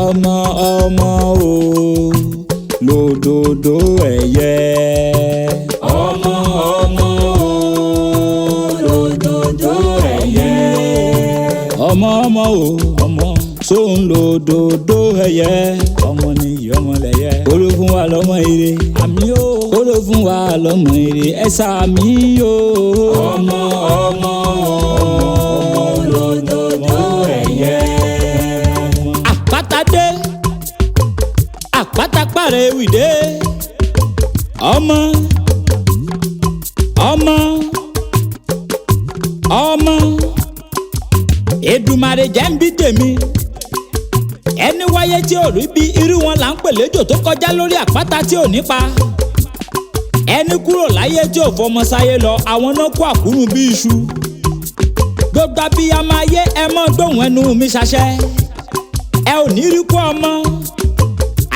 ọmọ ọmọ o lódodo ẹyẹ. ọmọ ọmọ o lódodo ẹyẹ. ọmọ ọmọ o ọmọ sóun lódodo ẹyẹ. ọmọ nìyí ọmọ lẹyẹ. kóró fún wa lọ́mọ ire. àmì o. kóró fún wa lọ́mọ ire. ẹ̀sà mi o. ọmọ ọmọ o lódodo ẹyẹ. àpáta dé àpáta pàrẹ̀ ewì dé. ọmọ ọmọ ọmọ Èdùmàrè jẹ́ ń bí tèmi. ẹni wáyé tí ò rí bí irú wọn là ń pè léjò tó kọjá lórí àpáta tí ò nípa. ẹni kúrò láyé tí ò fọmọ sáyé lọ àwọn náà kó àkúrú bí iṣu. gbogbo abiyamọ ayé ẹ mọ gbóhùn ẹnu mi ṣaṣẹ. ẹ ò ní rí kú ọmọ.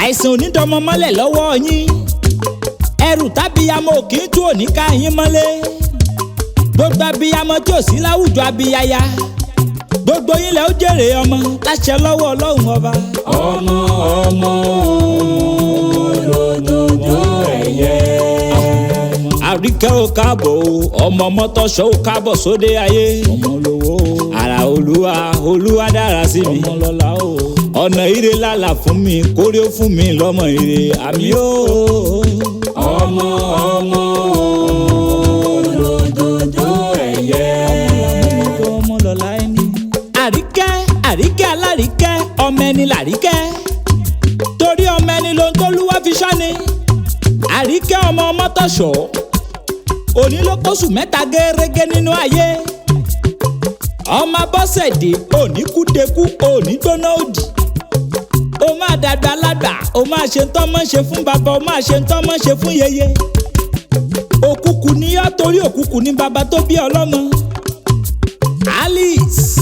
àìsàn onídọmọ mọ́lẹ̀ lọ́wọ́ yín. ẹrù tábíyamọ ò kì í tú òní ká yín mọ́lé. gbogbo abiyamọ tí ò sí láwùjọ abiyaya. gbogbo yín lẹ ó jèrè ọmọ láṣẹ lọ́wọ́ Ọlọ́run ọba. ọmọ ọmọ lódodo ẹyẹ. Àríkẹ́ ò káàbọ̀ o ọmọ Mọ́tọ́ṣọ́ ò káàbọ̀ sóde ayé. ọmọ olówó ara olúwa dára sí mi. ọmọ lọ́lá o ọ̀nà ire lálà fún mi kórè ó fún mi lọ́mọ ire àmì o. ọmọ ọmọ lódodo ẹyẹ. ọmọ lọ́lá ẹni. Àríkẹ́ alárìíkẹ́ ọmọ ẹni làríkẹ́. torí ọmọ ẹni ló ń tólúwá fi ṣọ́ni. Àríkẹ́ ọmọ Mọ́tọ́ṣọ́ òní ló kóṣù mẹ́ta gẹ́rẹ́gẹ́ nínú ayé. ọmọ Bọ́sẹ̀dé òní kúdekú òní gbóná òdì. ó máa dàgbà lágbà ó máa ṣe ń tọ́mọ́ ṣe fún bàbá ó máa ṣe ń tọ́mọ́ ṣe fún yeye. òkùkù ni yọ́ torí òkùkù ni bàbá tó bí ọlọ́mọ. Alice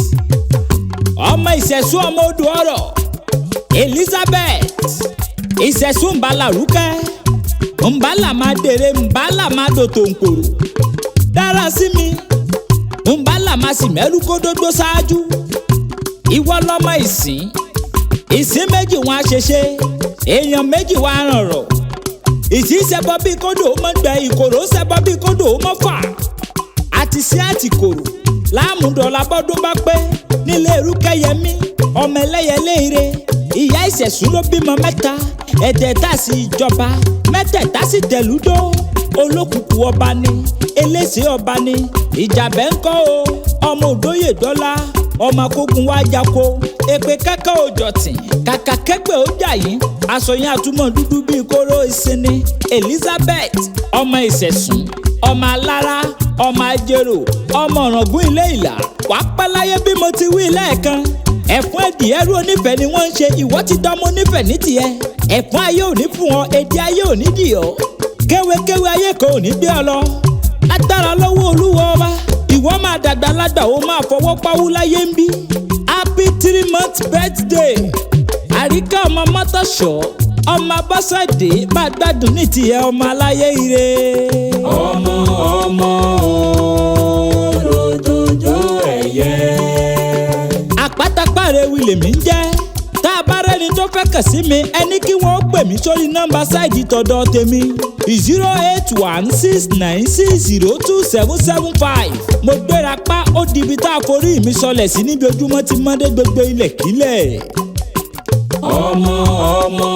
ọmọ Ìṣẹ̀ṣú ọmọ odò ọ̀rọ̀. Elizabeth Ìṣẹ̀ṣú ńbàlà rúkẹ́ ńbàlà máa dèrè ńbàlà máa dòtò nkòrò. dára sí mi ńbàlà máa sì mẹ́rù kódódó ṣáájú. ìwọ lọ́mọ ìsìn méjì wọn àṣeṣe èèyàn méjì wọn àrànrọ̀. ìsìn ṣẹbọ bíi kódò ó mọ gbẹ ìkòrò ṣẹbọ bíi kódò ó mọ fà. àti sí àtìkòrò láàmúdọ̀lá bọ́dún bá pé nílé Erúkẹ́yẹmí ọmọ ẹlẹ́yẹlé ire. ìyá Ìṣẹ̀ṣú ló bímọ mẹ́ta ẹ̀ẹ́dẹ̀ẹ̀ta sí ìjọba mẹ́tẹ̀ẹ̀ta sì tẹ̀lúdó. olókùkù ọba ni eléṣé ọba ni ìjàbẹ́ ńkọ́ o ọmọ òdóyè dọ́là ọmọ akógun wá jako. èpè kẹ́kẹ́ òjọ̀tìn kàkà kẹ́gbẹ́ ó jà yín aṣọyìn àtúmọ̀ dúdú bíi kóró ìsinmi. Elizabeth ọmọ Ìṣẹ̀ṣú ọmọ alára ọmọ ajérò ọmọ ọ̀ràngún ilé ìlà. wàá pẹ́ láyé bí mo ti wí lẹ́ẹ̀kan. ẹ̀fún ẹ̀dìyẹ́rú onífẹ̀ẹ́ ni wọ́n ń ṣe ìwọ ti dánmọ́ onífẹ̀ẹ́ ní tiẹ̀. ẹ̀fún ayé ò ní fún ọ èdè ayé ò ní dì ọ́. kéwékéwé ayé kan ò ní gbé ọ lọ. látara lọ́wọ́ Olúwa ọba ìwọ máa dàgbà lágbà ó máa fọwọ́ pawú láyé ń bí. happy 3-month birthday Àríkẹ́ ọmọ Mọ́tọ́ṣọ́ ọmọ Bọ́sẹ̀dé bá gbádùn ní tiẹ̀ ọmọ aláyé ire. ọmọ ọmọ lódodo ẹyẹ. àpáta pàrẹ̀ ewì lèmi ń jẹ́. tá a bá rẹ́ni tó fẹ́ kàn sí mi ẹni kí wọ́n pè mí sórí nọ́mbà sáìdì tọ̀dọ̀ tèmi 08169602775. mo gbéra pa ó dibi tá a forí mi sọlẹ̀ sí níbi ojúmọ́ ti mọ́dé gbogbo ilẹ̀ kílẹ̀. ọmọ ọmọ